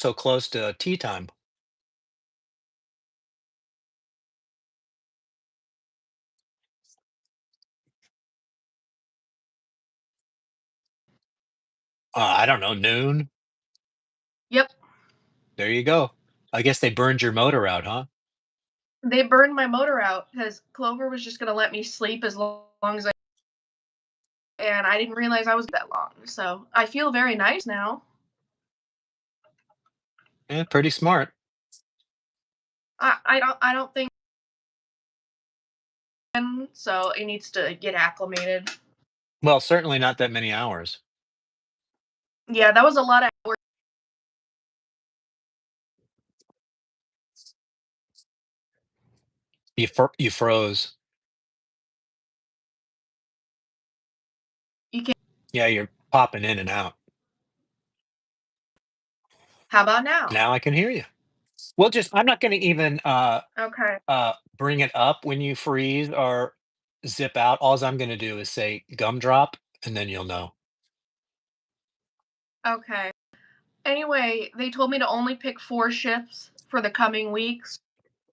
so close to tea time? I don't know, noon? Yep. There you go. I guess they burned your motor out, huh? They burned my motor out because Clover was just gonna let me sleep as long as I and I didn't realize I was that long. So I feel very nice now. Yeah, pretty smart. I don't think so it needs to get acclimated. Well, certainly not that many hours. Yeah, that was a lot of work. You froze. You can Yeah, you're popping in and out. How about now? Now I can hear you. Well, just I'm not going to even Okay. bring it up when you freeze or zip out. All I'm going to do is say gumdrop, and then you'll know. Okay. Anyway, they told me to only pick 4 shifts for the coming weeks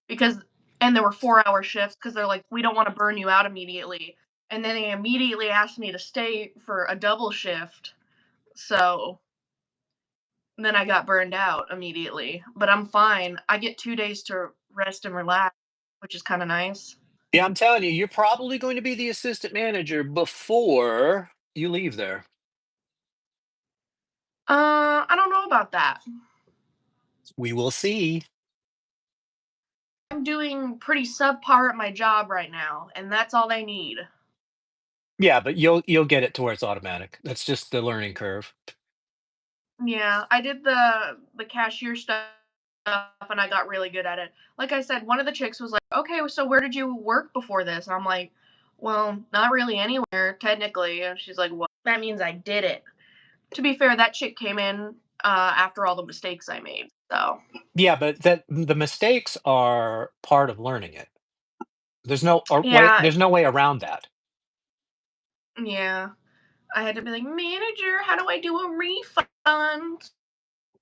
because and there were 4-hour shifts because they're like, "We don't wanna burn you out immediately." And then they immediately asked me to stay for a double shift, so then I got burned out immediately, but I'm fine. I get 2 days to rest and relax, which is kinda nice. Yeah, I'm telling you, you're probably going to be the assistant manager before you leave there. I don't know about that. We will see. I'm doing pretty subpar at my job right now, and that's all they need. Yeah, but you'll get it to where it's automatic. That's just the learning curve. Yeah, I did the cashier stuff and I got really good at it. Like I said, one of the chicks was like, "Okay, so where did you work before this?" And I'm like, "Well, not really anywhere technically." And she's like, "Well, that means I did it." To be fair, that chick came in after all the mistakes I made. So, Yeah, but that the mistakes are part of learning it. yeah, There's no way around that. yeah. I had to be like, "Manager, how do I do a refund?"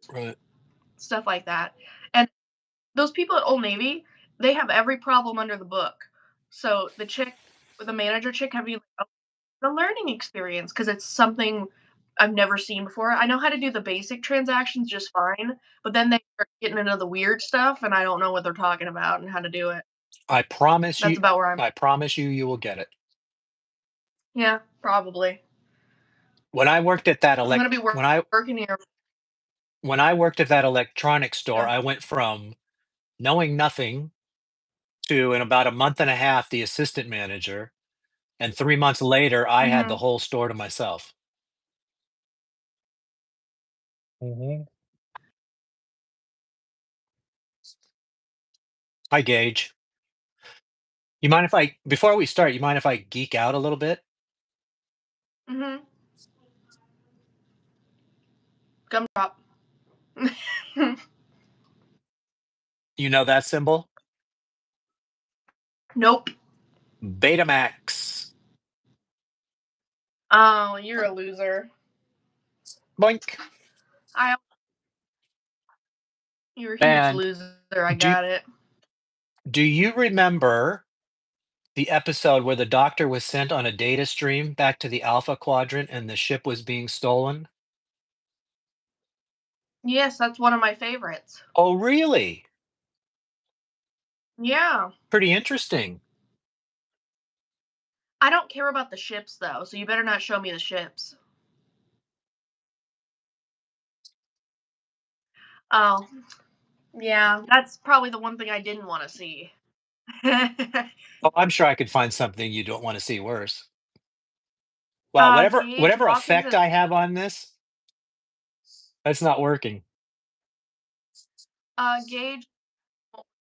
Right. Stuff like that. And those people at Old Navy, they have every problem under the book. So the manager chick had me like, "Oh, the learning experience," because it's something I've never seen before. I know how to do the basic transactions just fine, but then they start getting into the weird stuff, and I don't know what they're talking about and how to do it. I promise That's you about where I'm I promise you you will get it. Yeah, probably. When I worked at that I'm gonna be working here. electronics store, Yeah. I went from knowing nothing to, in about a month and a half, the assistant manager, and 3 months later, I had the Mhm. whole store to myself. Mhm. Hi, Gage. You mind if I before we start, you mind if I geek out a little bit? Mhm. Gumdrop. You know that symbol? Nope. Betamax. Oh, you're a loser. Boink. I You're a huge And loser. I do got it. do you remember the episode where the doctor was sent on a data stream back to the Alpha Quadrant and the ship was being stolen? Yes, that's one of my favorites. Oh, really? Yeah. Pretty interesting. I don't care about the ships though, so you better not show me the ships. Oh, yeah, that's probably the one thing I didn't wanna see. Oh, I'm sure I could find something you don't want to see worse. Wow, Gage whatever walking effect to I have on this, that's not working. Gage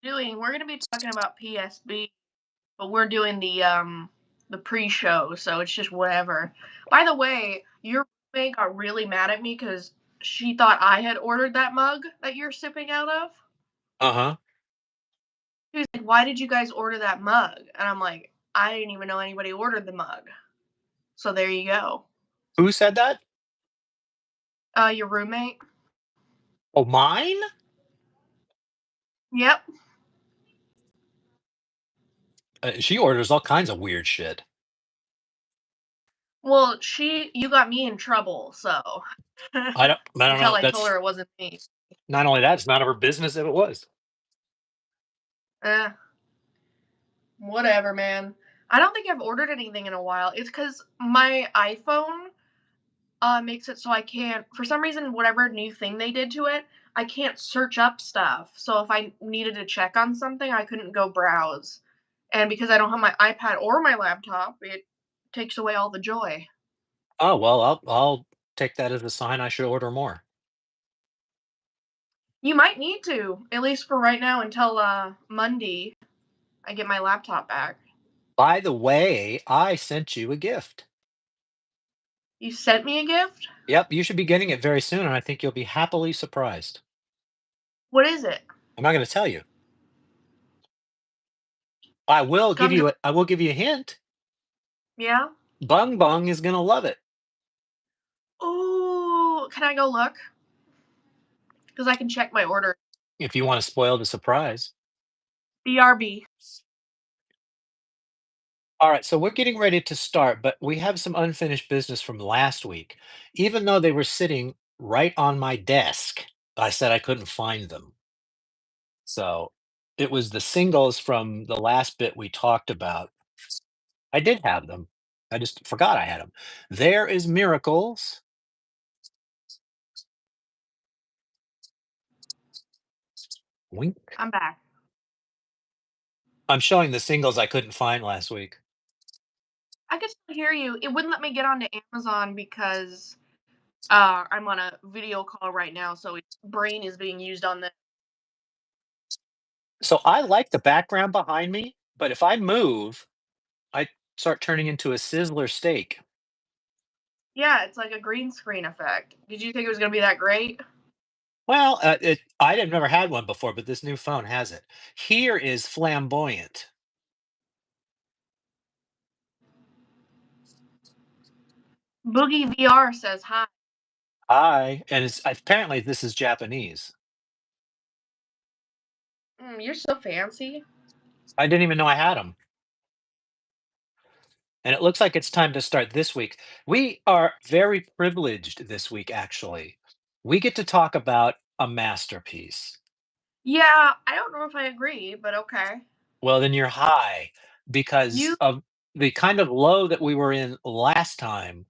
we're gonna be talking about PSB, but we're doing the pre-show, so it's just whatever. By the way, your roommate got really mad at me because she thought I had ordered that mug that you're sipping out of. Uh-huh. She was like, "Why did you guys order that mug?" And I'm like, "I didn't even know anybody ordered the mug." So there you go. Who said that? Your roommate? Oh, mine? Yep. She orders all kinds of weird shit. Well, you got me in trouble, so I don't until know. I told That's her it wasn't me. not only that, it's none of her business if it was. Eh, whatever, man. I don't think I've ordered anything in a while. It's because my iPhone makes it so I can't, for some reason, whatever new thing they did to it, I can't search up stuff. So if I needed to check on something, I couldn't go browse. And because I don't have my iPad or my laptop, it takes away all the joy. Oh well, I'll take that as a sign I should order more. You might need to, at least for right now until Monday I get my laptop back. By the way, I sent you a gift. You sent me a gift? Yep, you should be getting it very soon, and I think you'll be happily surprised. What is it? I'm not going to tell you. Come to I will give you a hint. Yeah? Bung Bung is going to love it. Ooh, can I go look? Because I can check my order. If you want to spoil the surprise. BRB. All right, so we're getting ready to start, but we have some unfinished business from last week. Even though they were sitting right on my desk, I said I couldn't find them. So it was the singles from the last bit we talked about. I did have them. I just forgot I had them. There is Miracles. Wink. I'm back. I'm showing the singles I couldn't find last week. I could still hear you. It wouldn't let me get onto Amazon because I'm on a video call right now, so its brain is being used on the. So I like the background behind me, but if I move, I start turning into a sizzler steak. Yeah, it's like a green screen effect. Did you think it was gonna be that great? Well, I have never had one before, but this new phone has it. Here is flamboyant. Boogie VR says hi. And it's apparently this is Japanese. You're so fancy. I didn't even know I had them. And it looks like it's time to start this week. We are very privileged this week, actually. We get to talk about a masterpiece. Yeah, I don't know if I agree, but okay. Well, then you're high because You, of the kind of low that we were in last time.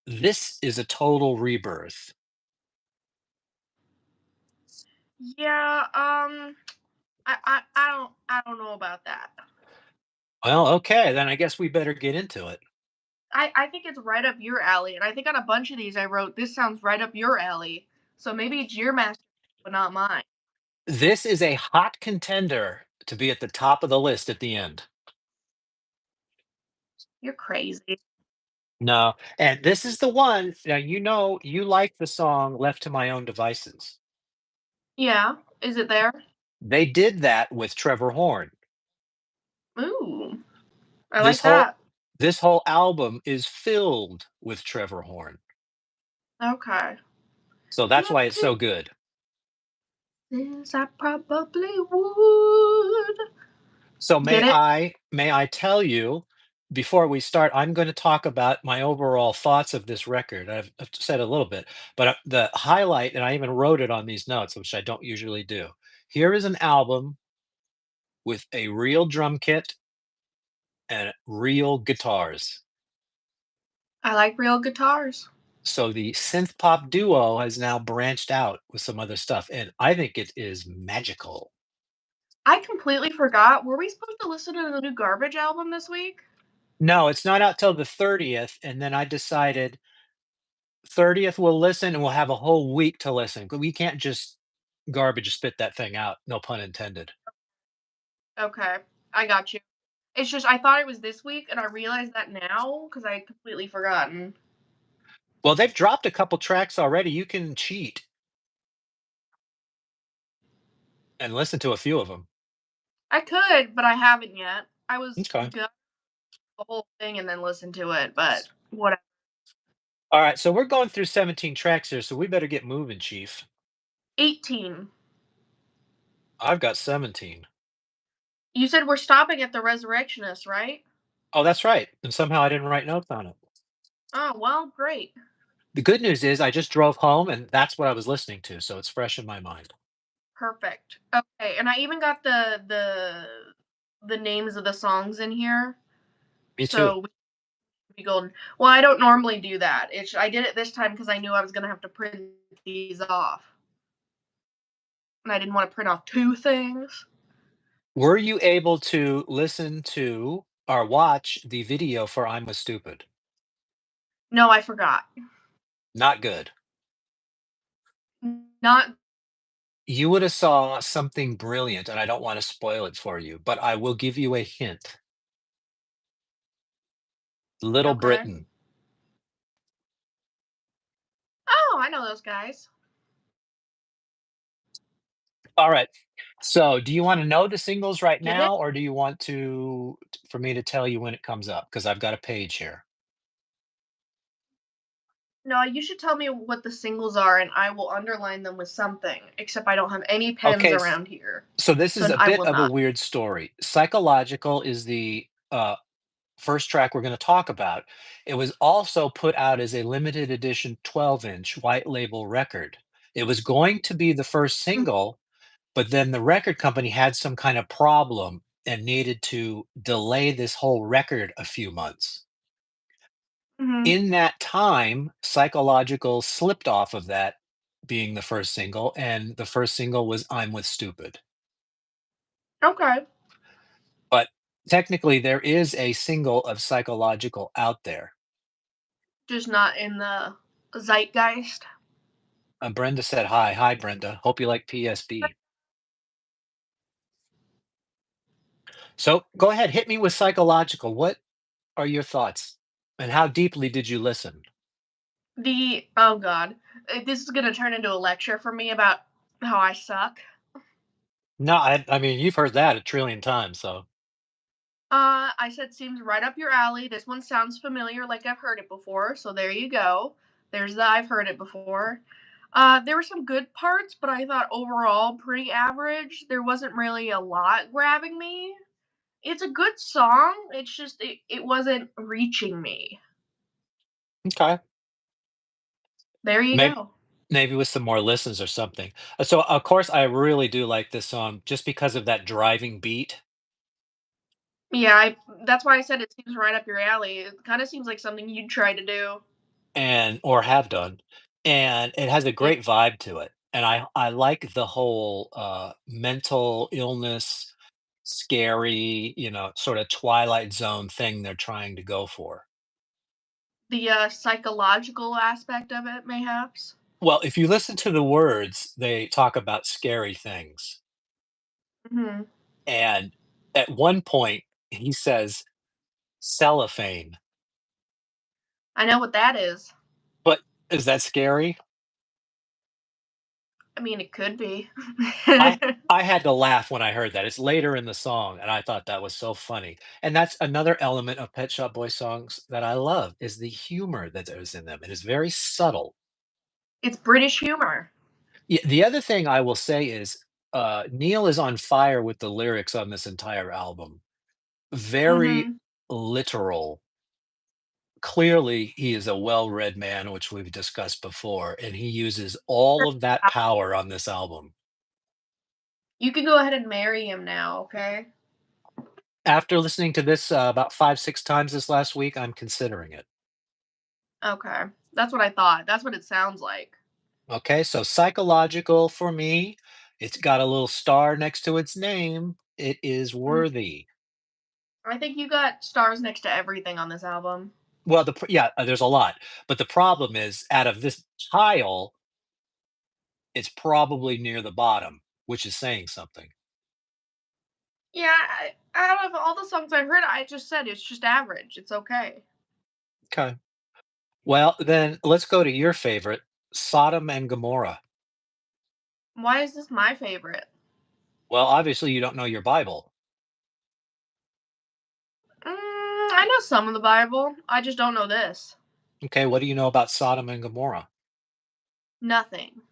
This is a total rebirth. yeah, I don't know about that. Well, okay, then I guess we better get into it. I think it's right up your alley, and I think on a bunch of these I wrote, "This sounds right up your alley." So maybe it's your masterpiece, but not mine. This is a hot contender to be at the top of the list at the end. You're crazy. No, and this is the one. Now, you know, you like the song Left to My Own Devices. Yeah, is it there? They did that with Trevor Horn. Ooh, I This like whole that. this whole album is filled with Trevor Horn. Okay. So that's why Left it's to so good. this, I probably would. So Get it? may I tell you before we start, I'm going to talk about my overall thoughts of this record. I've said a little bit, but the highlight, and I even wrote it on these notes, which I don't usually do. Here is an album with a real drum kit and real guitars. I like real guitars. So the synth pop duo has now branched out with some other stuff, and I think it is magical. I completely forgot. Were we supposed to listen to the new Garbage album this week? No, it's not out till the 30th, and then I decided 30th we'll listen and we'll have a whole week to listen. We can't just garbage spit that thing out, no pun intended. Okay, I got you. It's just I thought it was this week, and I realized that now because I had completely forgotten. Well, they've dropped a couple tracks already. You can cheat and listen to a few of them. I could, but I haven't yet. I was Okay. gonna the whole thing and then listen to it, but whatever. All right, so we're going through 17 tracks here, so we better get moving, Chief. 18. I've got 17. You said we're stopping at the Resurrectionist, right? Oh, that's right. And somehow I didn't write notes on it. Oh, well, great. The good news is I just drove home and that's what I was listening to, so it's fresh in my mind. Perfect. Okay, and I even got the names of the songs in here, Me too. so we should be golden. Well, I don't normally do that. I did it this time because I knew I was gonna have to print these off, and I didn't want to print off two things. Were you able to listen to or watch the video for "I'm Was Stupid"? No, I forgot. Not good. Not You would have saw something brilliant, and I don't wanna spoil it for you, but I will give you a hint. Little okay. Britain. Oh, I know those guys. Alright. So, do you wanna know the singles right Get it? now, or do you want to for me to tell you when it comes up? Because 'Cause I've got a page here. No, you should tell me what the singles are, and I will underline them with something. Except I don't have any pens Okay, around here, so this so is a I bit will of a not. weird story. Psychological is the, first track we're gonna talk about. It was also put out as a limited edition 12-inch white label record. It was going to be the first single, but then the record company had some kind of problem and needed to delay this whole record a few months. Mm-hmm. In that time, Psychological slipped off of that being the first single, and the first single was "I'm with Stupid." Okay. But technically, there is a single of Psychological out there. Just not in the zeitgeist. Brenda said hi. Hi, Brenda. Hope you like PSB. So go ahead, hit me with Psychological. What are your thoughts? And how deeply did you listen? The oh god, this is gonna turn into a lecture for me about how I suck. No, I mean, you've heard that a trillion times, so I said seems right up your alley. This one sounds familiar, like I've heard it before. So there you go. There's the I've heard it before. There were some good parts, but I thought overall pretty average. There wasn't really a lot grabbing me. It's a good song. It's just it wasn't reaching me. okay. There you Maybe go. maybe with some more listens or something. So of course I really do like this song just because of that driving beat Yeah, that's why I said it seems right up your alley. It kind of seems like something you'd try to do. and or have done. And it has a Yeah. great vibe to it. And I like the whole mental illness, scary, sort of Twilight Zone thing they're trying to go for. The psychological aspect of it, mayhaps. Well, if you listen to the words, they talk about scary things. Hmm. And at one point, he says cellophane. I know what that is. But is that scary? I mean, it could be. I I had to laugh when I heard that. It's later in the song, and I thought that was so funny. And that's another element of Pet Shop Boys songs that I love is the humor that is in them. It is very subtle. It's British humor. The other thing I will say is Neil is on fire with the lyrics on this entire album. Very Hmm. literal. Clearly, he is a well-read man, which we've discussed before, and he uses all of that power on this album. You can go ahead and marry him now, okay? After listening to this about 5, 6 times this last week, I'm considering it. Okay. That's what I thought. That's what it sounds like. Okay, so psychological for me, it's got a little star next to its name. It is Mhm. worthy. I think you got stars next to everything on this album. Well, yeah, there's a lot, but the problem is, out of this pile, it's probably near the bottom, which is saying something. Yeah, out of all the songs I heard, I just said it's just average. It's okay. Okay. Well, then let's go to your favorite, Sodom and Gomorrah. Why is this my favorite? Well, obviously you don't know your Bible. I know some of the Bible. I just don't know this. Okay, what do you know about Sodom and Gomorrah? Nothing.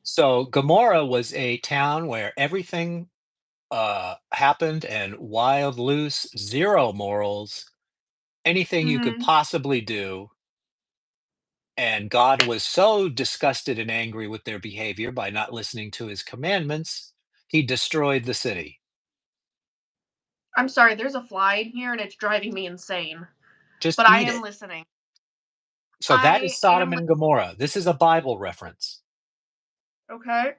So Gomorrah was a town where everything happened and wild, loose, zero morals, anything you could Mhm. possibly do. And God was so disgusted and angry with their behavior by not listening to his commandments, he destroyed the city. I'm sorry, there's a fly in here and it's driving me insane. Just But I eat am it. listening. So that is I Sodom am li and Gomorrah. This is a Bible reference. okay.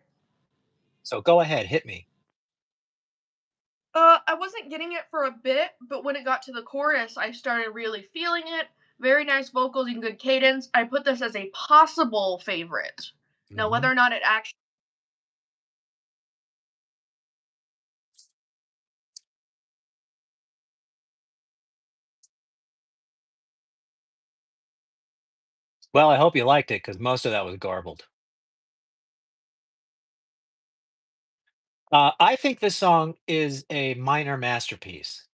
So go ahead, hit me. I wasn't getting it for a bit, but when it got to the chorus, I started really feeling it. Very nice vocals and good cadence. I put this as a possible favorite. Now, Hmm. whether or not it actually Well, I hope you liked it because most of that was garbled. I think this song is a minor masterpiece.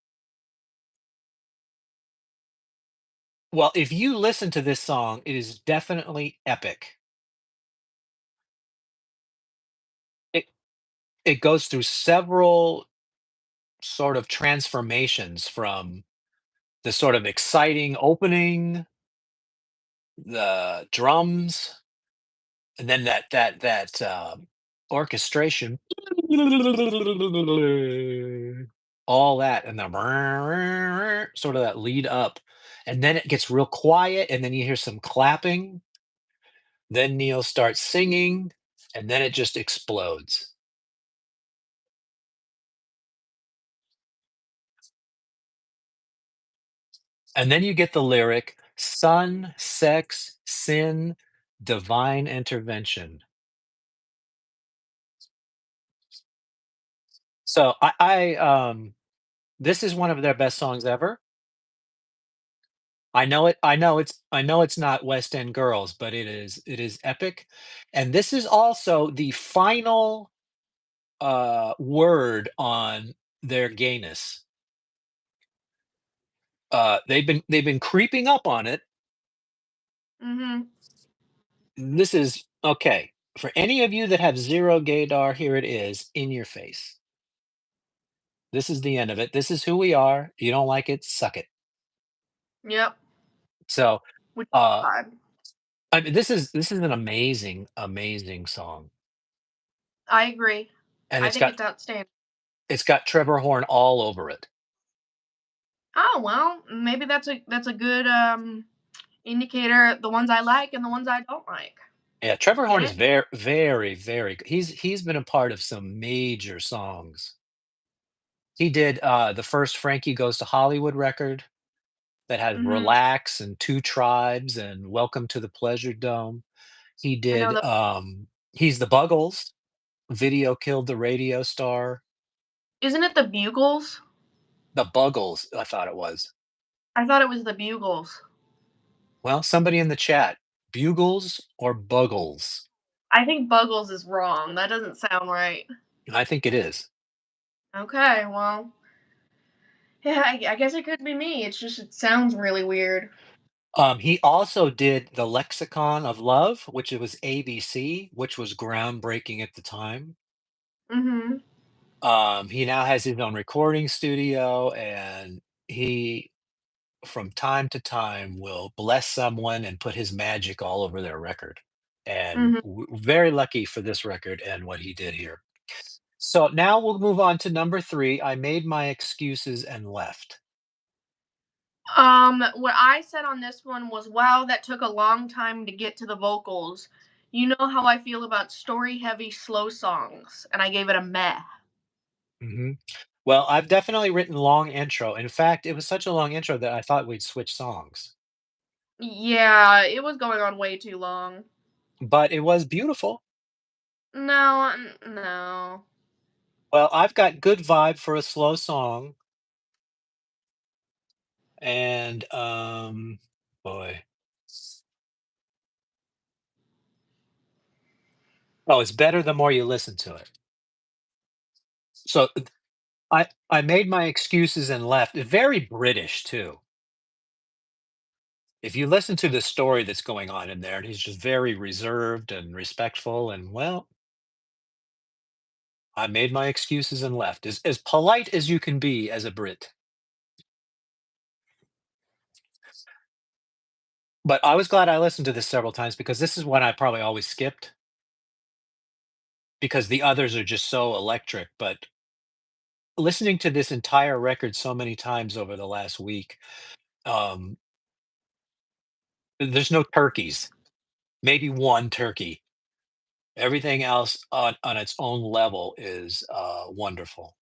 Well, if you listen to this song, it is definitely epic. It it goes through several sort of transformations from the sort of exciting opening, the drums, and then that orchestration, all that, and the sort of that lead up, and then it gets real quiet, and then you hear some clapping. Then Neil starts singing, and then it just explodes. And then you get the lyric, "Sun, sex, sin, divine intervention." So this is one of their best songs ever. I know it's not West End Girls, but it is epic. And this is also the final word on their gayness. They've been creeping up on it. Mhm. This is okay. For any of you that have zero gaydar, here it is in your face. This is the end of it. This is who we are. You don't like it, suck it. Yep. So, Which is uh, odd. I mean, this is an amazing, amazing song, I agree. and I think it's outstanding. it's got Trevor Horn all over it. Oh, well, maybe that's a good, indicator, the ones I like and the ones I don't like. Yeah, Trevor Horn Yeah. is very, very, very good. He's been a part of some major songs. He did the first Frankie Goes to Hollywood record that has Mhm. Relax and Two Tribes and Welcome to the Pleasure Dome. He I know did the he's the Buggles, Video Killed the Radio Star. isn't it the Bugles? The Buggles, I thought it was. I thought it was the Bugles. Well, somebody in the chat, Bugles or Buggles? I think Buggles is wrong, that doesn't sound right. I think it is. Okay, well, yeah, I guess it could be me, it's just it sounds really weird. He also did the Lexicon of Love, which it was ABC, which was groundbreaking at the time. Mhm. He now has his own recording studio, and he, from time to time, will bless someone and put his magic all over their record. And Mhm. very lucky for this record and what he did here. So now we'll move on to number 3. I made my excuses and left. What I said on this one was, "Wow, that took a long time to get to the vocals." You know how I feel about story-heavy, slow songs, and I gave it a meh. Mhm. Well, I've definitely written long intro. In fact, it was such a long intro that I thought we'd switch songs, Yeah, it was going on way too long. but it was beautiful. No, no. Well, I've got good vibe for a slow song, and boy, oh, it's better the more you listen to it. So I made my excuses and left. Very British too. If you listen to the story that's going on in there, and he's just very reserved and respectful, and well. I made my excuses and left, as polite as you can be as a Brit. But I was glad I listened to this several times because this is one I probably always skipped because the others are just so electric, but listening to this entire record so many times over the last week, um, there's no turkeys, maybe 1 turkey. Everything else on its own level is, wonderful.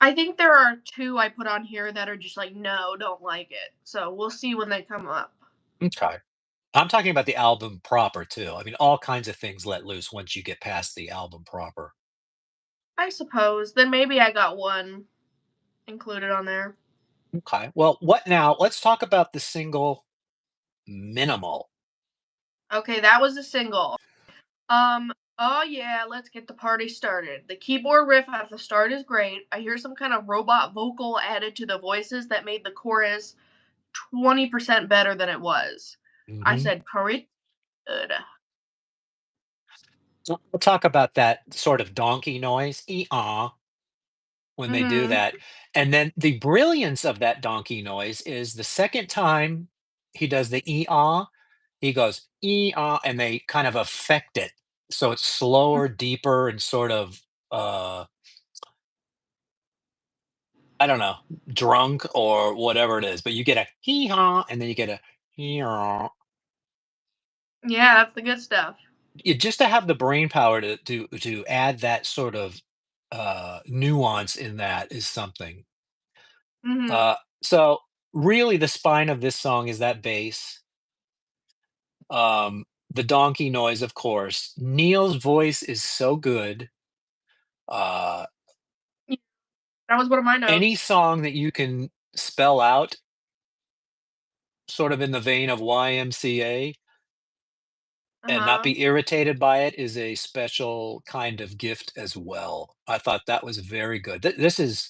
I think there are 2 I put on here that are just like, "No, don't like it." So, we'll see when they come up. Okay. I'm talking about the album proper too. I mean, all kinds of things let loose once you get past the album proper. I suppose. Then maybe I got 1 included on there. Okay. Well, what now? Let's talk about the single "Minimal." Okay, that was a single. Oh yeah, let's get the party started. The keyboard riff at the start is great. I hear some kind of robot vocal added to the voices that made the chorus 20% better than it was. I Mhm. said, pretty good. We'll talk about that sort of donkey noise, "ee-aw," when they do Mm-hmm. that, and then the brilliance of that donkey noise is the second time he does the "ee-aw," he goes, "ee-aw," and they kind of affect it, so it's slower, deeper, and sort of, uh, I don't know, drunk or whatever it is, but you get a "hee-haw," and then you get a "hee-aw." Yeah, that's the good stuff. Just to have the brain power to add that sort of, nuance in that is something. Mm-hmm. So really the spine of this song is that bass, the donkey noise, of course. Neil's voice is so good. Uh, That was one of my any notes. song that you can spell out, sort of in the vein of YMCA, and not Uh-huh. be irritated by it is a special kind of gift as well. I thought that was very good. This is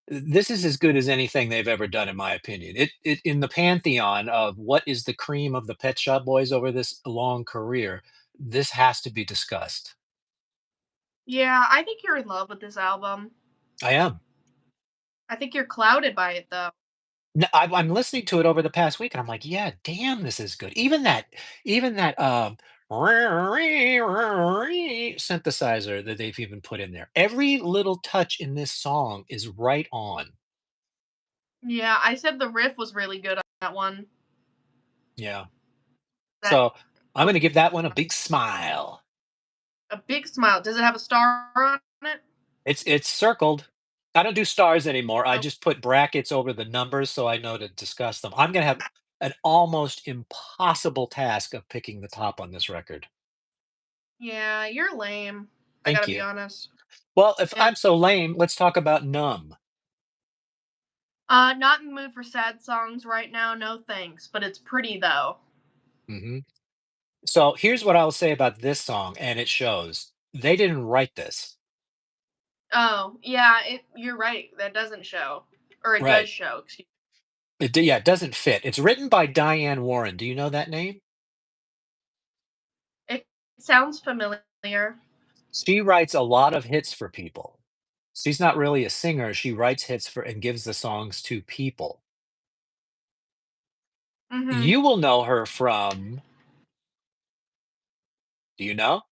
as good as anything they've ever done, in my opinion. It in the pantheon of what is the cream of the Pet Shop Boys over this long career, this has to be discussed. Yeah, I think you're in love with this album. I am. I think you're clouded by it though. I'm listening to it over the past week, and I'm like, yeah, damn, this is good. Even that synthesizer that they've even put in there. Every little touch in this song is right on. Yeah, I said the riff was really good on that one. Yeah. That So I'm gonna give that one a big smile. a big smile. Does it have a star on it? It's circled. I don't do stars anymore. I Oh, just put brackets over the numbers so I know to discuss them. I'm gonna have an almost impossible task of picking the top on this record. yeah, you're lame. I Thank gotta be you. honest. Well, if Yeah. I'm so lame, let's talk about Numb. Not in the mood for sad songs right now, no thanks. But it's pretty though. Mhm. So here's what I'll say about this song, and it shows. They didn't write this. Oh, yeah, you're right. That doesn't show. Or it does Right. show, excuse Yeah, it doesn't fit. It's written by Diane Warren. Do you know that name? it sounds familiar. She writes a lot of hits for people. She's not really a singer. She writes hits for and gives the songs to people. Mm-hmm. You will know her from, do you know?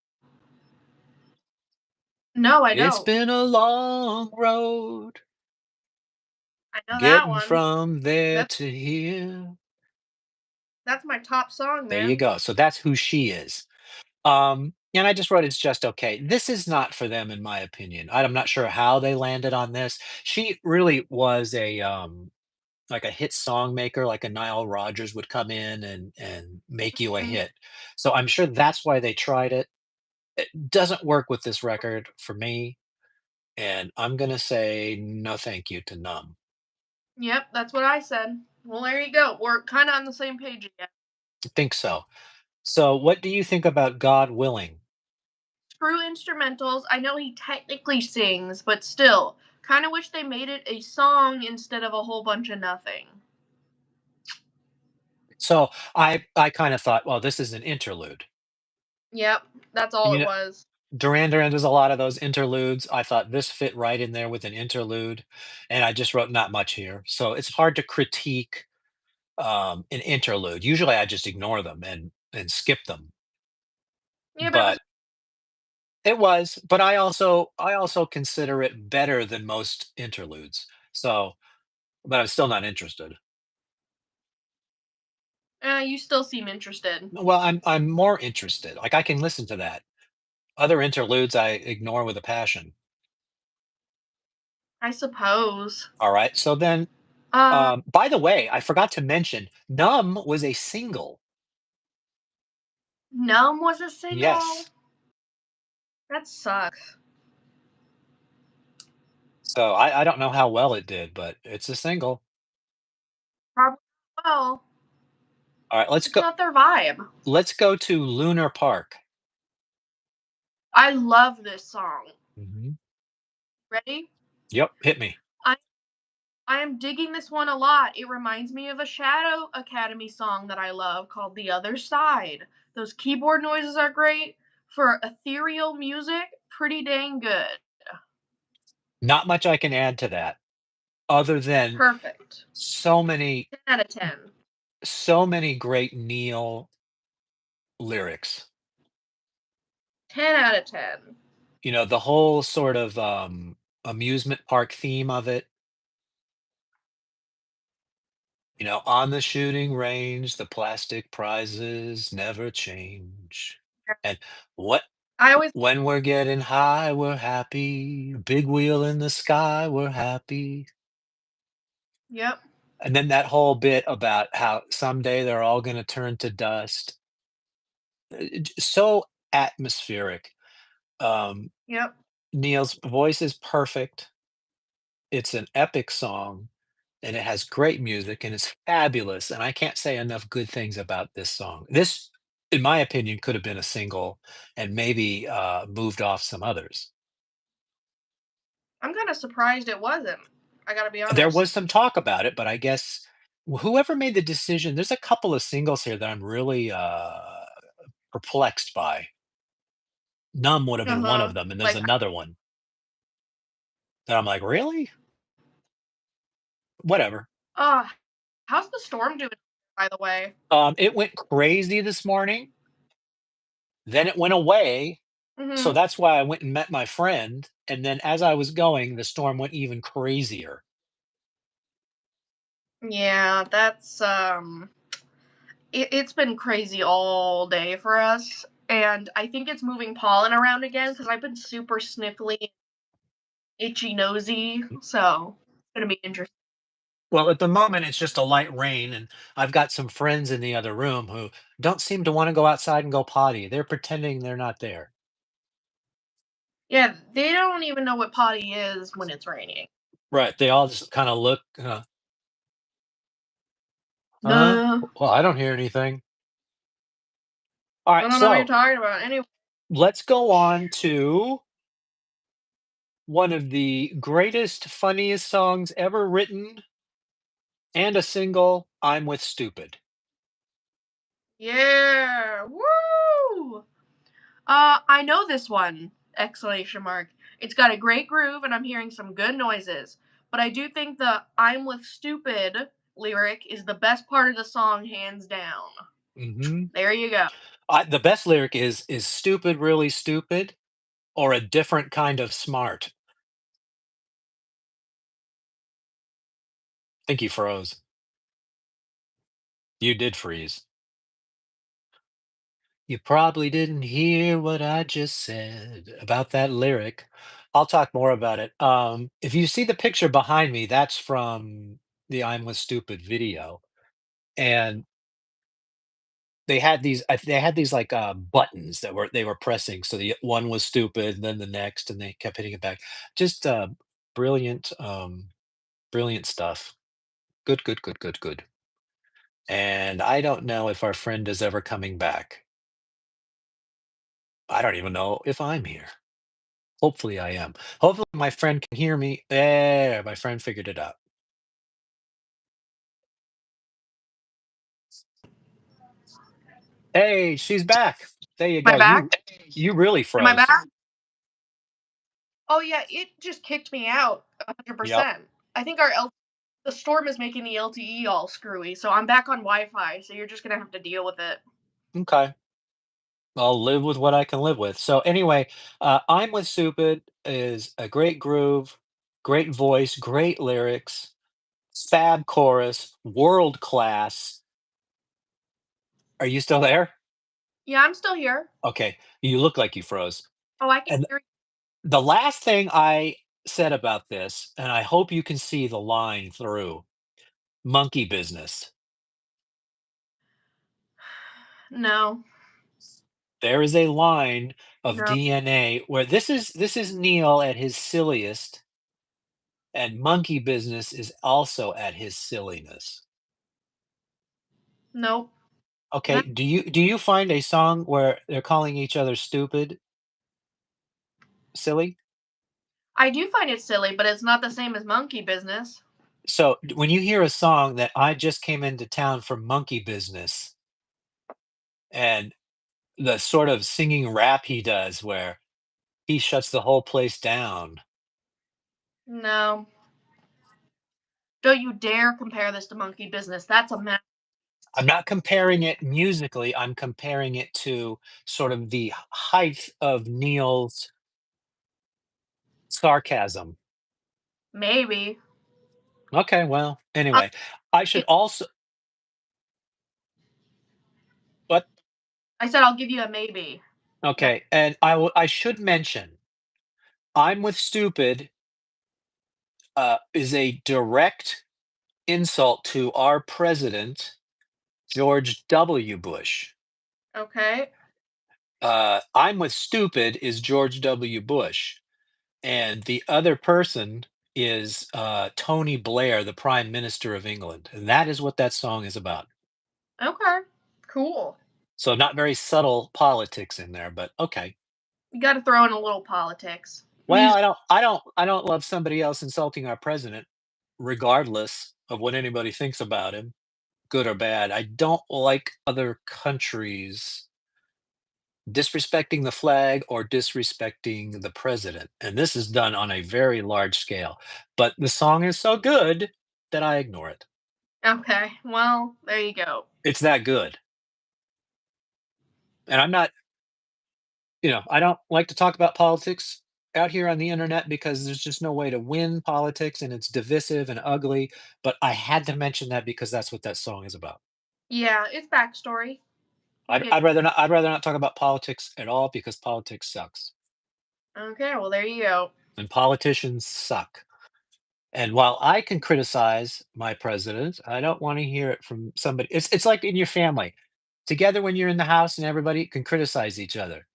No, I It's don't. been a long road I know that getting one. from there That's to here. that's my top song, There you man. go. So that's who she is. And I just wrote it's just okay. This is not for them, in my opinion. I'm not sure how they landed on this. She really was a like a hit song maker, like a Nile Rodgers would come in and make you a Mhm. hit. So I'm sure that's why they tried it. It doesn't work with this record for me, and I'm gonna say no thank you to Numb. Yep, that's what I said. Well, there you go. We're kind of on the same page again. I think so. So what do you think about God Willing? Screw instrumentals. I know he technically sings, but still, kind of wish they made it a song instead of a whole bunch of nothing. So I kind of thought, well, this is an interlude. Yep, that's all You it know, was. Duran Duran does a lot of those interludes. I thought this fit right in there with an interlude, and I just wrote not much here. So it's hard to critique an interlude. Usually I just ignore them and skip them. Yeah, but it was But it was, but I also consider it better than most interludes. So, but I'm still not interested. you still seem interested. Well, I'm more interested. Like I can listen to that. Other interludes I ignore with a passion. I suppose. All right. So then, Uh, by the way, I forgot to mention, "Numb" was a single. Numb was a single? Yes. That sucks. So I don't know how well it did, but it's a single. Probably well. All right, let's It's go. not their vibe. Let's go to Lunar Park. I love this song. Mhm. Ready? Yep, hit me. I I am digging this one a lot. It reminds me of a Shadow Academy song that I love called The Other Side. Those keyboard noises are great. For ethereal music, pretty dang good. Not much I can add to that other than Perfect. so many 10 out of 10. so many great Neil lyrics. 10 out of 10. You know, the whole sort of, amusement park theme of it, "On the shooting range, the plastic prizes never change." And, "What I always when we're getting high, we're happy. Big wheel in the sky, we're happy." Yep, And then that whole bit about how someday they're all gonna turn to dust. So atmospheric. Um, yep. Neil's voice is perfect. It's an epic song, and it has great music, and it's fabulous, and I can't say enough good things about this song. This, in my opinion, could have been a single and maybe, moved off some others. I'm kinda surprised it wasn't. I gotta be There honest. was some talk about it, but I guess whoever made the decision, there's a couple of singles here that I'm really, perplexed by. "Numb" would have been one Uh-huh. of them, and there's Like, another one that I'm like, "Really?" Whatever. uh, how's the storm doing, by the way? It went crazy this morning, then it went away, so Mhm. that's why I went and met my friend, and then as I was going, the storm went even crazier. Yeah, that's, it's been crazy all day for us, and I think it's moving pollen around again because 'cause I've been super sniffly, itchy nosy, so it's gonna be interesting. Well, at the moment, it's just a light rain, and I've got some friends in the other room who don't seem to wanna go outside and go potty. They're pretending they're not there. Yeah, they don't even know what potty is when it's raining. Right, they all just kinda look, "Huh? Duh. Well, I don't hear anything." I Alright, don't know what you're so talking about. Anyway, let's go on to one of the greatest, funniest songs ever written and a single, "I'm with Stupid." yeah, woo! I know this one! Exclamation mark. It's got a great groove, and I'm hearing some good noises. But I do think the "I'm with stupid" lyric is the best part of the song, hands down. Mhm. There you go. The best lyric is "Stupid, really stupid, or a different kind of smart." Think you froze. You did freeze. "You probably didn't hear what I just said about that lyric." I'll talk more about it. If you see the picture behind me, that's from the "I'm with Stupid" video, and they had these, like, buttons that they were pressing, so the one was stupid, then the next, and they kept hitting it back. Just, brilliant, brilliant stuff. Good, good, good, good, good. And I don't know if our friend is ever coming back. I don't even know if I'm here. Hopefully I am. Hopefully my friend can hear me. There, my friend figured it out. Hey, she's back. There you Am go. I back? You really Am I froze. back? Oh yeah, it just kicked me out Yep. 100%. I think the storm is making the LTE all screwy, so I'm back on Wi-Fi, so you're just gonna have to deal with it. Okay. I'll live with what I can live with. So anyway, I'm with Stupid is a great groove, great voice, great lyrics, fab chorus, world class. Are you still there? Yeah, I'm still here. Okay, you look like you froze. Oh, I can And hear the last thing I said about this, and I hope you can see the line through monkey business. you. No, There is a line of no, DNA where this is Neil at his silliest, and monkey business is also at his silliness. nope. Okay, That do you find a song where they're calling each other stupid silly? I do find it silly, but it's not the same as monkey business. So when you hear a song that I just came into town for monkey business and the sort of singing rap he does where he shuts the whole place down. No, don't you dare compare this to monkey business. That's a mess. I'm not comparing it musically, I'm comparing it to sort of the height of Neil's sarcasm. Maybe. Okay, well, I'll anyway, I should give, also but I said I'll give you a maybe. No. okay, and I should mention, I'm with stupid, is a direct insult to our president, George W. Bush. Okay. I'm with stupid is George W. Bush. And the other person is Tony Blair, the Prime Minister of England. And that is what that song is about. Okay. Cool. So not very subtle politics in there, but okay. You got to throw in a little politics. Well, Music. I don't love somebody else insulting our president, regardless of what anybody thinks about him, good or bad. I don't like other countries disrespecting the flag or disrespecting the president. And this is done on a very large scale. But the song is so good that I ignore it. Okay. Well, there you go. It's that good. And I'm not, I don't like to talk about politics out here on the internet because there's just no way to win politics and it's divisive and ugly. But I had to mention that because that's what that song is about. Yeah, it's backstory. You I'd, get I'd rather not. I'd rather not talk about politics at all because politics sucks okay. Well, there you go. and politicians suck. And while I can criticize my president, I don't want to hear it from somebody. It's like in your family. Together when you're in the house and everybody can criticize each other.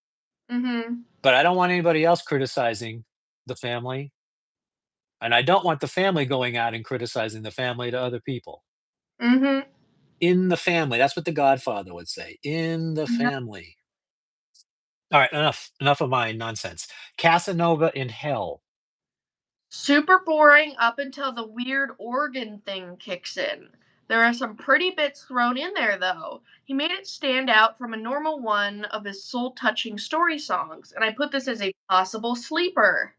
Mhm. But I don't want anybody else criticizing the family. And I don't want the family going out and criticizing the family to other people. Mhm. In the family. That's what the Godfather would say. In the Yeah. family. All right, enough of my nonsense. Casanova in Hell. Super boring up until the weird organ thing kicks in. There are some pretty bits thrown in there, though. He made it stand out from a normal one of his soul touching story songs, and I put this as a possible sleeper.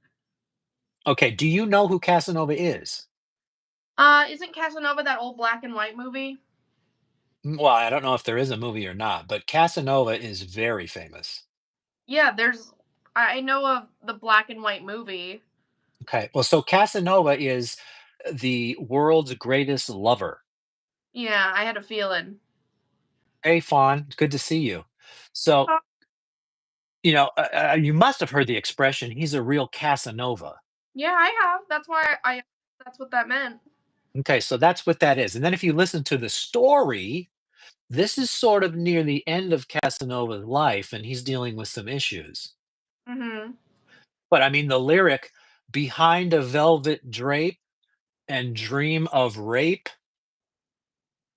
Okay, do you know who Casanova is? Isn't Casanova that old black and white movie? Well, I don't know if there is a movie or not, but Casanova is very famous. Yeah, I know of the black and white movie. Okay, well, so Casanova is the world's greatest lover. Yeah, I had a feeling. Hey, Fawn, it's good to see you. So, you must have heard the expression, he's a real Casanova. Yeah, I have. That's why I that's what that meant. Okay, so that's what that is. And then if you listen to the story, this is sort of near the end of Casanova's life, and he's dealing with some issues. Mhm. But I mean, the lyric, behind a velvet drape and dream of rape,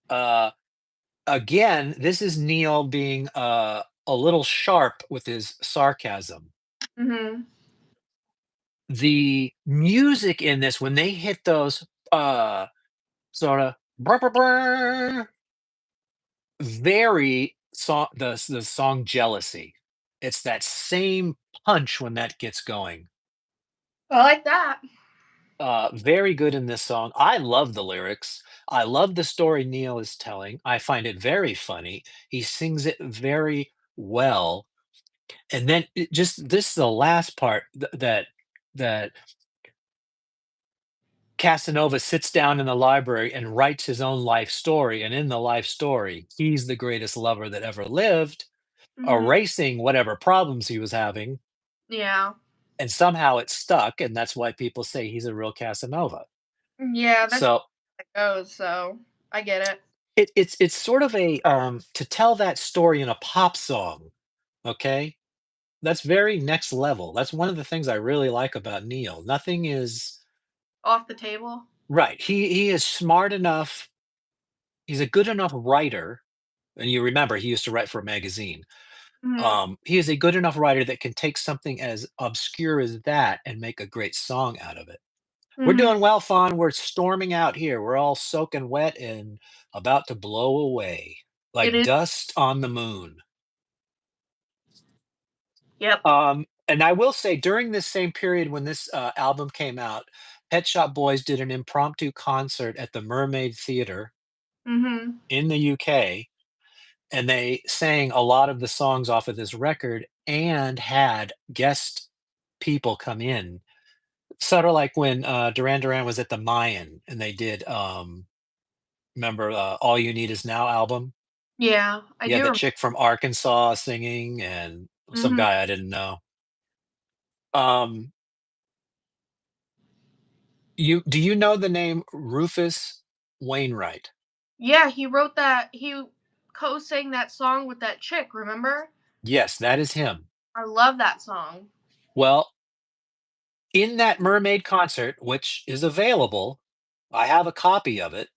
uh, again, this is Neil being a little sharp with his sarcasm. Mhm. The music in this, when they hit those sort of very song, the song Jealousy. It's that same punch when that gets going. I like that. Very good in this song. I love the lyrics. I love the story Neil is telling. I find it very funny. He sings it very well. And then just this is the last part that Casanova sits down in the library and writes his own life story. And in the life story, he's the greatest lover that ever lived, Mhm. erasing whatever problems he was having. Yeah. And somehow it stuck. And that's why people say he's a real Casanova. Yeah, that's So how it goes, so I get it. it's sort of a to tell that story in a pop song, okay? That's very next level. That's one of the things I really like about Neil. Nothing is Off the table. right. He is smart enough. He's a good enough writer, and you remember he used to write for a magazine. Mhm. He is a good enough writer that can take something as obscure as that and make a great song out of it. We're Mhm. doing well, Fawn. We're storming out here. We're all soaking wet and about to blow away It like is. dust on the moon. Yep. And I will say during this same period when this album came out, Pet Shop Boys did an impromptu concert at the Mermaid Theater Mhm. in the UK, and they sang a lot of the songs off of this record and had guest people come in. Sort of like when Duran Duran was at the Mayan and they did, remember All You Need Is Now album? Yeah, I Yeah, do the rem chick from Arkansas singing and some Mhm. guy I didn't know. Um, do you know the name Rufus Wainwright? Yeah, he co-sang that song with that chick, remember? Yes, that is him. I love that song. Well, in that Mermaid concert, which is available, I have a copy of it.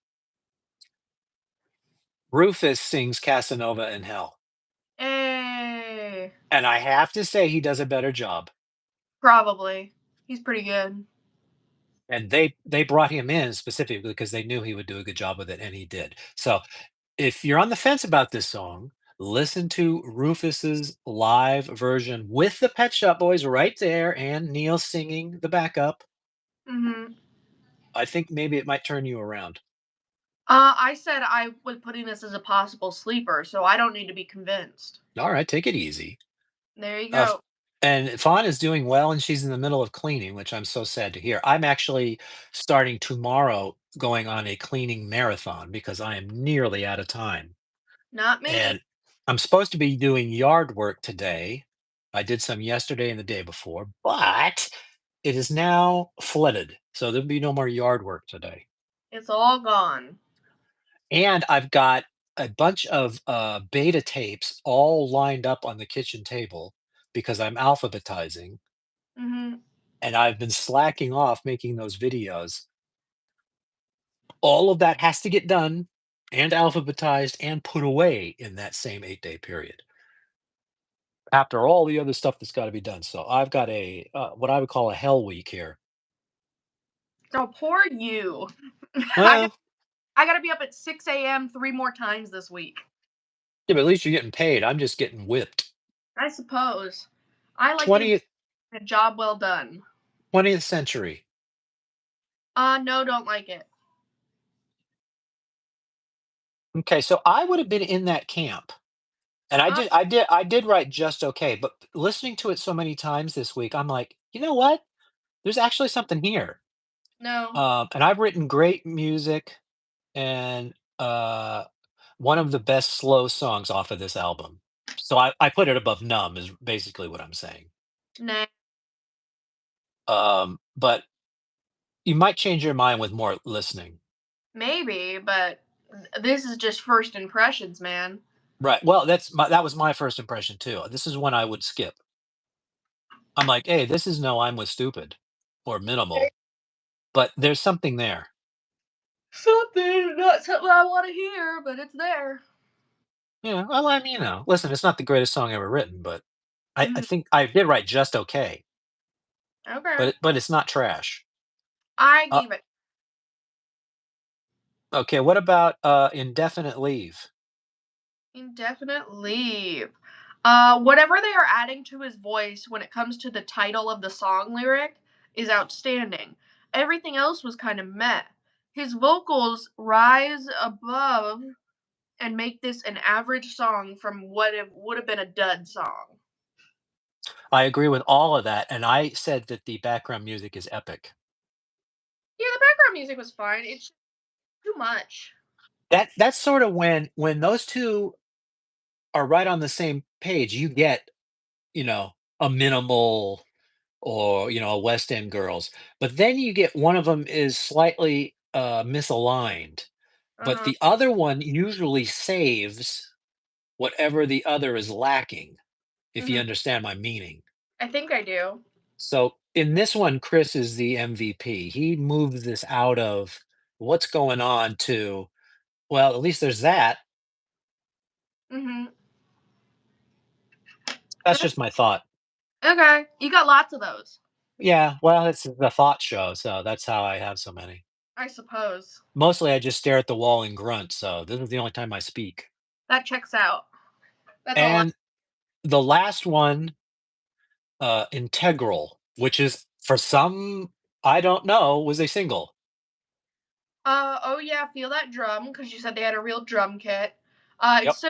Rufus sings Casanova in Hell, Hey. and I have to say he does a better job. Probably. He's pretty good. And they brought him in specifically because they knew he would do a good job with it, and he did. So if you're on the fence about this song, listen to Rufus's live version with the Pet Shop Boys right there and Neil singing the backup. Mhm. I think maybe it might turn you around. I said I was putting this as a possible sleeper, so I don't need to be convinced. All right, take it easy. There you Of go. and Fawn is doing well, and she's in the middle of cleaning, which I'm so sad to hear. I'm actually starting tomorrow going on a cleaning marathon because I am nearly out of time. Not me. And I'm supposed to be doing yard work today. I did some yesterday and the day before, but it is now flooded. So there'll be no more yard work today. It's all gone. And I've got a bunch of beta tapes all lined up on the kitchen table because I'm alphabetizing Mhm. and I've been slacking off making those videos. All of that has to get done and alphabetized and put away in that same 8-day period. After all the other stuff that's gotta be done, so I've got a, what I would call a hell week here. So poor you. I got Well, I gotta be up at 6 a.m. 3 more times this week. yeah, but at least you're getting paid, I'm just getting whipped. I suppose. I like getting 20th a job well done. 20th century. No, don't like it. Okay, so I would have been in that camp, and Uh, I did write just okay, but listening to it so many times this week, I'm like, "You know what? There's actually something here." no. And I've written great music and, one of the best slow songs off of this album. So I put it above Numb is basically what I'm saying. Nah. But you might change your mind with more listening. Maybe, but this is just first impressions, man. Right. Well, that was my first impression too. This is one I would skip. I'm like, "Hey, this is no I'm with Stupid or Minimal," but there's something there. Something, not something I want to hear, but it's there. Yeah. Well, I mean, listen, it's not the greatest song ever written, but I Mhm. think I did write just okay, Okay. but it's not trash. I Uh, give it okay, what about Indefinite Leave? indefinite leave. Whatever they are adding to his voice when it comes to the title of the song lyric, is outstanding. Everything else was kind of meh. His vocals rise above and make this an average song from what it would have been a dud song. I agree with all of that, and I said that the background music is epic. Yeah, the background music was fine. It's too much. That's sort of when those 2 are right on the same page, you get, you know, a Minimal or, a West End Girls, but then you get one of them is slightly, misaligned, but Uh-huh. the other one usually saves whatever the other is lacking, if you Mhm. understand my meaning. I think I do. So, in this one, Chris is the MVP. He moves this out of what's going on to, well, at least there's that. Mhm. That's just my thought. Okay, you got lots of those, Yeah, well, it's the thought show, so that's how I have so many. I suppose. Mostly I just stare at the wall and grunt, so this is the only time I speak. That checks out. That's all I And the last one, Integral, which is for some, I don't know, was a single. oh yeah, feel that drum because you said they had a real drum kit. Yep. It's so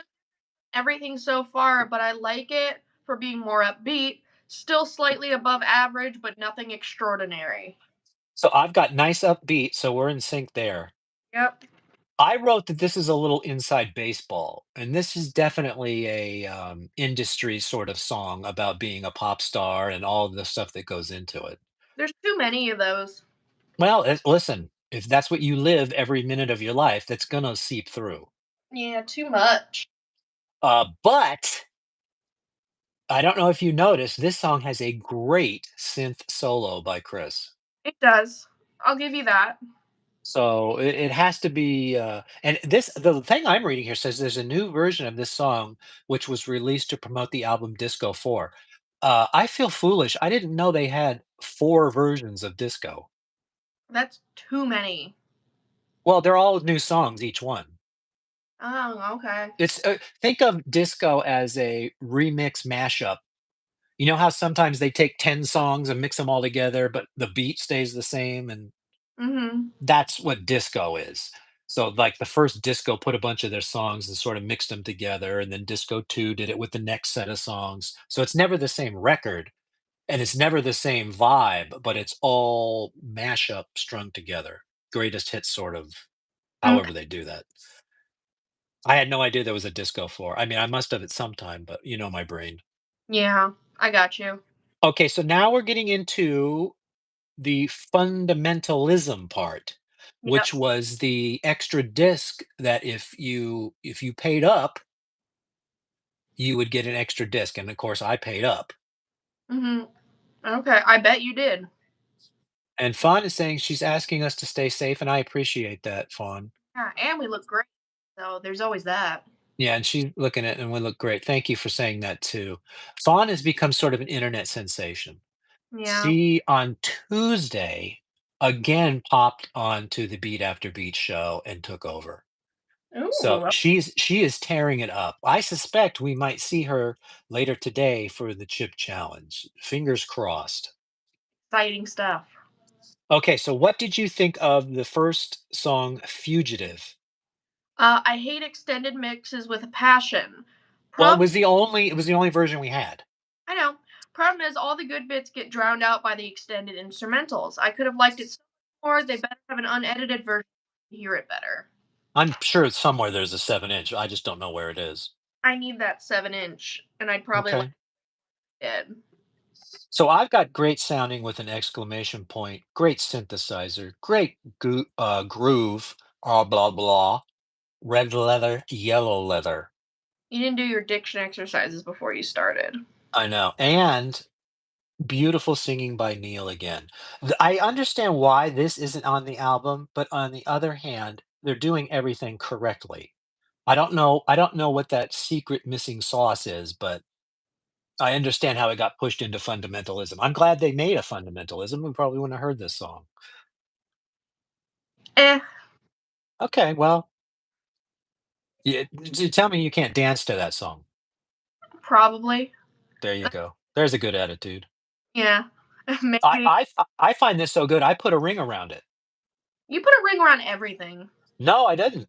everything so far, but I like it for being more upbeat. Still slightly above average, but nothing extraordinary. So I've got nice upbeat, so we're in sync there. Yep. I wrote that this is a little inside baseball, and this is definitely a industry sort of song about being a pop star and all of the stuff that goes into it. There's too many of those. Well, listen, if that's what you live every minute of your life, that's gonna seep through. Yeah, too much. But I don't know if you noticed, this song has a great synth solo by Chris. It does. I'll give you that. So it has to be, and this the thing I'm reading here says there's a new version of this song which was released to promote the album Disco 4. I feel foolish. I didn't know they had 4 versions of Disco. That's too many. Well, they're all new songs, each one. Oh, okay. It's think of disco as a remix mashup. You know how sometimes they take 10 songs and mix them all together, but the beat stays the same, and Mhm. that's what disco is. So, like, the first disco put a bunch of their songs and sort of mixed them together, and then disco 2 did it with the next set of songs. So it's never the same record, and it's never the same vibe, but it's all mashup strung together. Greatest hits sort of Okay. however they do that. I had no idea there was a disco 4. I mean, I must have at some time, but you know my brain. Yeah, I got you. Okay, so now we're getting into the fundamentalism part, Yep. which was the extra disc that if you paid up, you would get an extra disc, and of course I paid up. Mhm. Okay, I bet you did. And Fawn is saying she's asking us to stay safe, and I appreciate that, Fawn. Yeah, and we look great. So there's always that. Yeah, and she's looking at and we look great. Thank you for saying that too. Fawn has become sort of an internet sensation. Yeah. She on Tuesday again popped onto the Beat After Beat show and took over. So Ooh, she is tearing it up. I suspect we might see her later today for the chip challenge. Fingers crossed. exciting stuff. Okay, so what did you think of the first song, Fugitive? I hate extended mixes with a passion. Well, Problem, it was the only version we had. I know. Problem is, all the good bits get drowned out by the extended instrumentals. I could have liked it so much more. They better have an unedited version to hear it better. I'm sure somewhere there's a 7 inch. I just don't know where it is. I need that 7 inch, and I'd probably like Okay. it. So I've got great sounding with an exclamation point, great synthesizer, great groove, blah blah, red leather, yellow leather. You didn't do your diction exercises before you started. I know. And beautiful singing by Neil again. I understand why this isn't on the album, but on the other hand, they're doing everything correctly. I don't know what that secret missing sauce is, but I understand how it got pushed into fundamentalism. I'm glad they made a fundamentalism. We probably wouldn't have heard this song. Eh, Okay, well, tell me you can't dance to that song. probably. There you go. There's a good attitude. Yeah. Maybe I find this so good, I put a ring around it. you put a ring around everything. No, I didn't.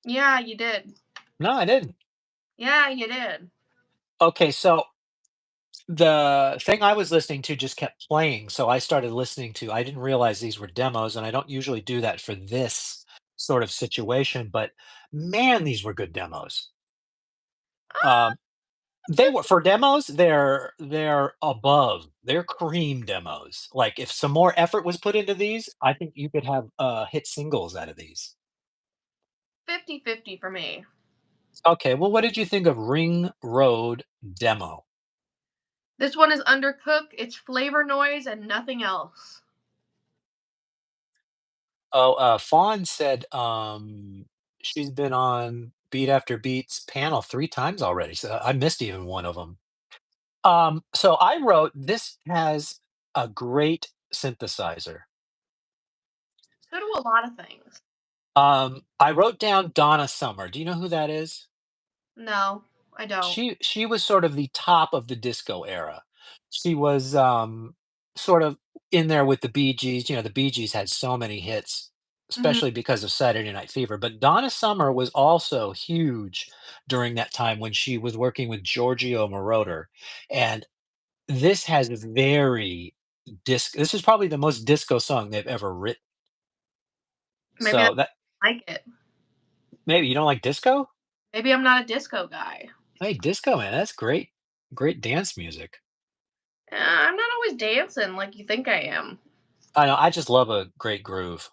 Yeah, you did. No, I didn't. Yeah, you did. Okay, so the thing I was listening to just kept playing, so I started listening to I didn't realize these were demos, and I don't usually do that for this sort of situation, but man, these were good demos. Ah, Um, they were for demos, they're above. They're cream demos. Like, if some more effort was put into these, I think you could have, hit singles out of these. 50-50 for me. Okay, well, what did you think of Ring Road Demo? This one is undercooked. It's flavor noise and nothing else. Oh, Fawn said, she's been on Beat After Beat's panel 3 times already, so I missed even one of them. So I wrote, "This has a great synthesizer." So do a lot of things. I wrote down Donna Summer. Do you know who that is? No, I don't. She was sort of the top of the disco era. She was, sort of in there with the Bee Gees. You know, the Bee Gees had so many hits, Mhm. especially because of Saturday Night Fever, but Donna Summer was also huge during that time when she was working with Giorgio Moroder, and this has this is probably the most disco song they've ever written. Maybe that's So that like it. maybe you don't like disco? Maybe I'm not a disco guy. Hey, disco, man, that's great. Great dance music. I'm not always dancing like you think I am. I know, I just love a great groove.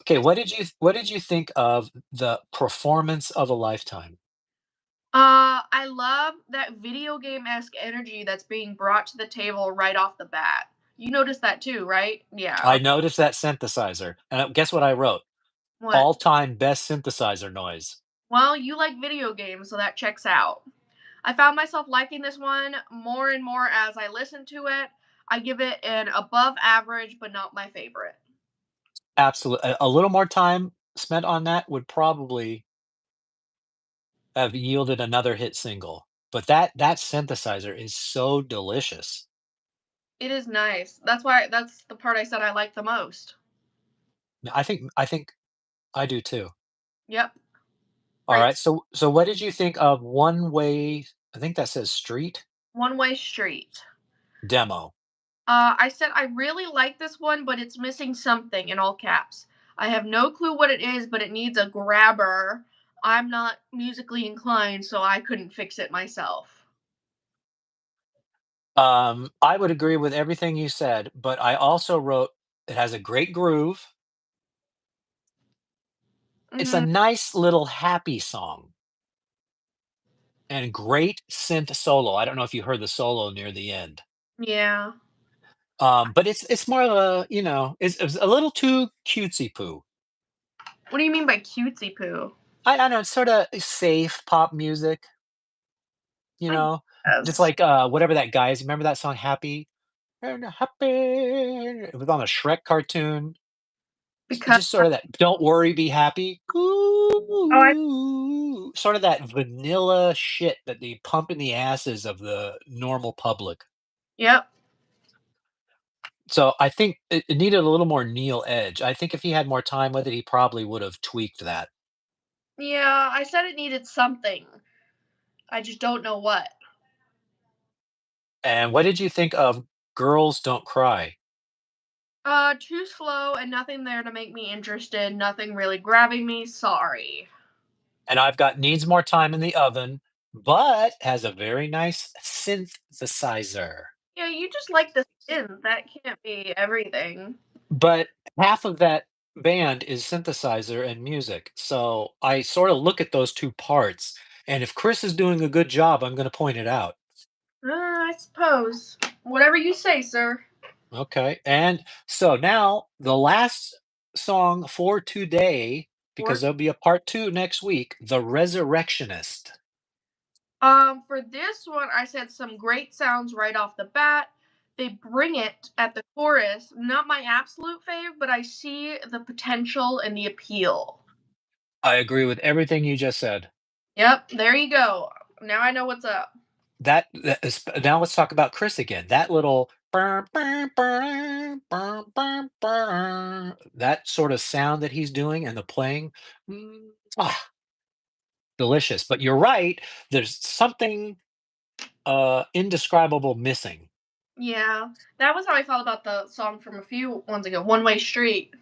Okay, what did you think of the performance of a lifetime? I love that video game-esque energy that's being brought to the table right off the bat. You noticed that too, right? Yeah. I noticed that synthesizer, and guess what I wrote? What? All-time best synthesizer noise. Well, you like video games, so that checks out. I found myself liking this one more and more as I listened to it. I give it an above average, but not my favorite. Absolutely, a little more time spent on that would probably have yielded another hit single, but that synthesizer is so delicious. It is nice. That's the part I said I like the most. I think I do too. Yep. Great. Alright, so what did you think of One Way I think that says street? One Way Street. Demo. I said I really like this one, but it's missing something in all caps. I have no clue what it is, but it needs a grabber. I'm not musically inclined, so I couldn't fix it myself. I would agree with everything you said, but I also wrote, "It has a great groove." It's a Mm, nice little happy song and great synth solo. I don't know if you heard the solo near the end. yeah. But it's more of a, it's a little too cutesy poo. What do you mean by cutesy poo? I know, it's sorta safe pop music, you I know? Just guess like, whatever that guy is. Remember that song, Happy? And happy. It was on a Shrek cartoon. because Just sort of that "Don't worry, be happy." oh, I Ooh, sort of that vanilla shit that they pump in the asses of the normal public. yep. So I think it needed a little more Neil edge. I think if he had more time with it, he probably would have tweaked that. Yeah, I said it needed something. I just don't know what. And what did you think of "Girls Don't Cry"? Too slow and nothing there to make me interested. Nothing really grabbing me. Sorry. And I've got "Needs More Time in the Oven," but has a very nice synthesizer. Yeah, you just like the spin. That can't be everything. But half of that band is synthesizer and music, so I sorta look at those 2 parts, and if Chris is doing a good job, I'm gonna point it out. I suppose. Whatever you say, sir. Okay, and so now the last song for today, because Or there'll be a part 2 next week, "The Resurrectionist." for this one, I said some great sounds right off the bat. They bring it at the chorus. Not my absolute fave, but I see the potential and the appeal. I agree with everything you just said. Yep, there you go. Now I know what's up. that is, now let's talk about Chris again. That little "burr, burr, burr, burr, burr, burr," that sort of sound that he's doing and the playing, ah, delicious. But you're right, there's something, indescribable missing. Yeah, that was how I felt about the song from a few ones ago, "One Way Street."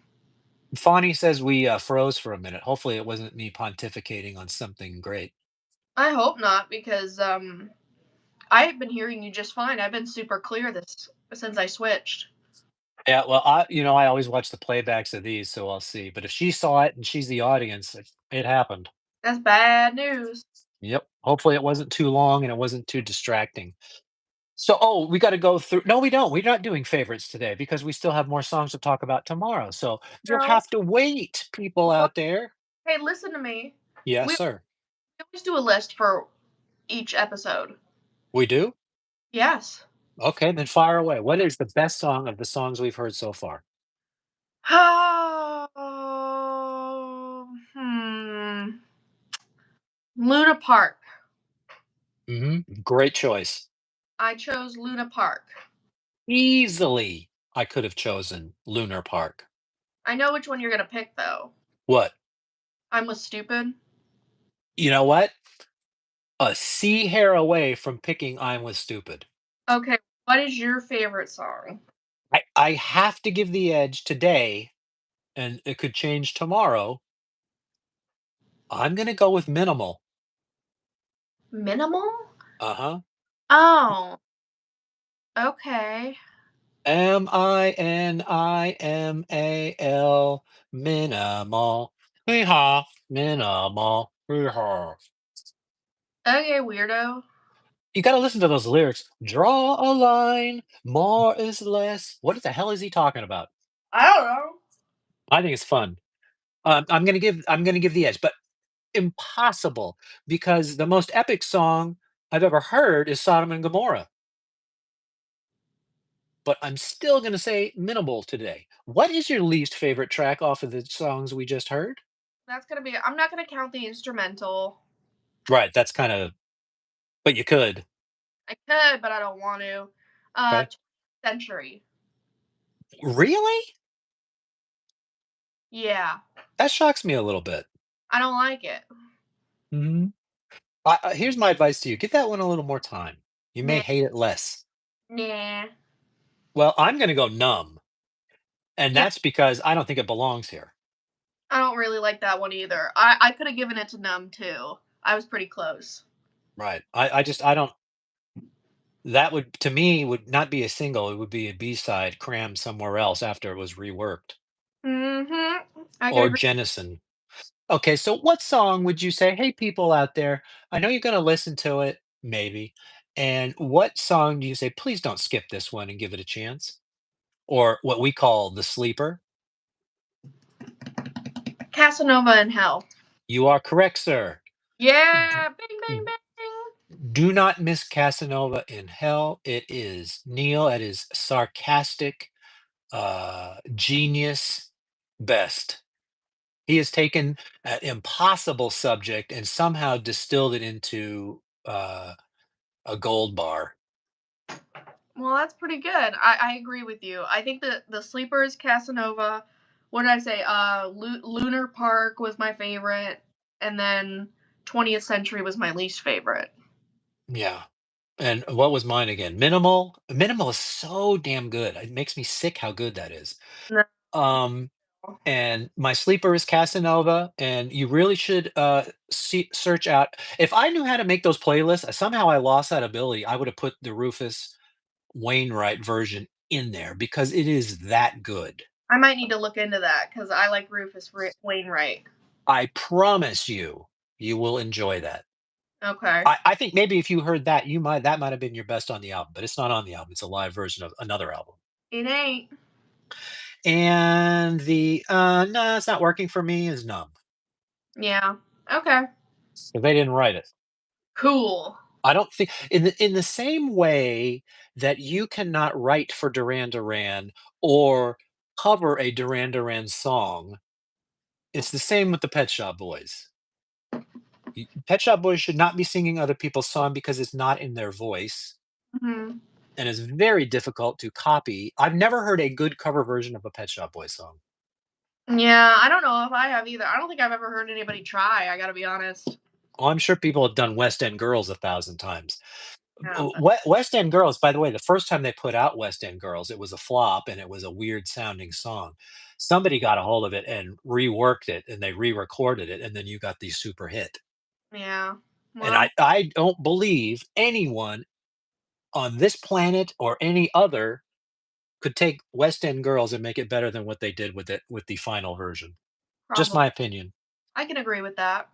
Fawny says we, froze for a minute. Hopefully, it wasn't me pontificating on something great. I hope not because, I've been hearing you just fine. I've been super clear this since I switched. Yeah, well, I always watch the playbacks of these, so I'll see. But if she saw it and she's the audience, it happened. That's bad news. Yep. Hopefully, it wasn't too long and it wasn't too distracting. So, oh, we got to go through. No, we don't. We're not doing favorites today because we still have more songs to talk about tomorrow. So you'll No. have to wait, people Well, out there. hey, listen to me. Yes, We sir. always do a list for each episode. We do. Yes. Okay, then fire away. What is the best song of the songs we've heard so far? Oh, Luna Park. Great choice. I chose Luna Park. Easily, I could have chosen Lunar Park. I know which one you're gonna pick though. What? I'm with stupid. You know what? A sea hair away from picking I'm with stupid. Okay, what is your favorite song? I have to give the edge today, and it could change tomorrow. I'm gonna go with minimal. Minimal? Uh-huh. Oh, okay. Minimal. Minimal. Hee-haw. Minimal. Hee-haw. Okay, weirdo. You gotta listen to those lyrics. Draw a line, more is less. What the hell is he talking about? I don't know. I think it's fun. I'm gonna give the edge, but impossible because the most epic song I've ever heard is Sodom and Gomorrah. But I'm still gonna say minimal today. What is your least favorite track off of the songs we just heard? That's gonna be. I'm not gonna count the instrumental. Right, that's kind of, but you could. I could, but I don't want to. Okay. 20th Century. Really? Yeah, That shocks me a little bit. I don't like it. Mhm. Here's my advice to you: give that one a little more time. You may Nah, hate it less. nah. Well, I'm gonna go numb, and Yeah, that's because I don't think it belongs here. I don't really like that one either. I could have given it to Numb too. I was pretty close. Right. I don't, that would, to me, would not be a single, it would be a B-side crammed somewhere else after it was reworked, I could or agree. Jennison. Okay, so what song would you say, "Hey, people out there, I know you're gonna listen to it, maybe," and what song do you say, "Please don't skip this one and give it a chance," or what we call the sleeper? Casanova in Hell. You are correct, sir. Yeah, bing, bing, bing. Do not miss Casanova in Hell. It is Neil at his sarcastic, genius best. He has taken an impossible subject and somehow distilled it into, a gold bar. Well, that's pretty good. I agree with you. I think the sleeper is Casanova. What did I say? Lunar Park was my favorite, and then 20th Century was my least favorite. Yeah. And what was mine again? Minimal. Minimal is so damn good. It makes me sick how good that is. No. Um, and my sleeper is Casanova, and you really should search out. If I knew how to make those playlists, somehow I lost that ability. I would have put the Rufus Wainwright version in there because it is that good. I might need to look into that because I like Wainwright. I promise you, you will enjoy that. Okay. I think maybe if you heard that, that might have been your best on the album, but it's not on the album. It's a live version of another album. It ain't. And the no, it's not working for me is numb. Yeah. Okay. Because they didn't write it. Cool. I don't think in the same way that you cannot write for Duran Duran or cover a Duran Duran song, it's the same with the Pet Shop Boys. Pet Shop Boys should not be singing other people's song because it's not in their voice Mhm. and it's very difficult to copy. I've never heard a good cover version of a Pet Shop Boys song. Yeah, I don't know if I have either. I don't think I've ever heard anybody try, I gotta be honest. Oh, I'm sure people have done West End Girls 1,000 times. Yeah, but West End Girls, by the way, the first time they put out West End Girls, it was a flop and it was a weird sounding song. Somebody got a hold of it and reworked it and they re-recorded it, and then you got the super hit. yeah. And Well, I don't believe anyone on this planet or any other could take West End Girls and make it better than what they did with it with the final version. Just probably. my opinion. I can agree with that.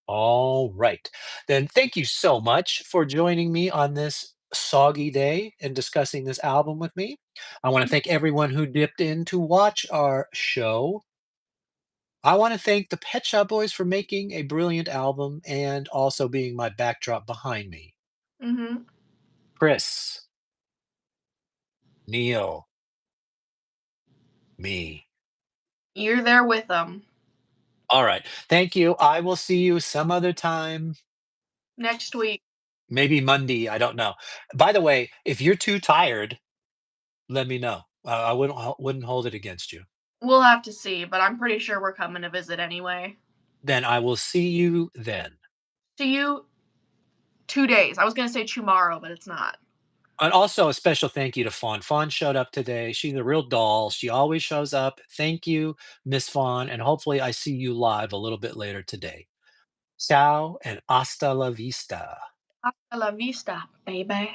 All right. Then thank you so much for joining me on this soggy day and discussing this album with me. I want to thank everyone who dipped in to watch our show. I want to thank the Pet Shop Boys for making a brilliant album and also being my backdrop behind me. Mhm. Chris, Neil, me. You're there with them. All right. Thank you. I will see you some other time. Next week. Maybe Monday. I don't know. By the way, if you're too tired, let me know. I wouldn't hold it against you. We'll have to see, but I'm pretty sure we're coming to visit anyway. Then I will see you then. See you 2 days. I was gonna say tomorrow, but it's not. And also a special thank you to Fawn. Fawn showed up today. She's a real doll. She always shows up. Thank you, Miss Fawn. And hopefully I see you live a little bit later today. Ciao and hasta la vista. Hasta la vista, baby.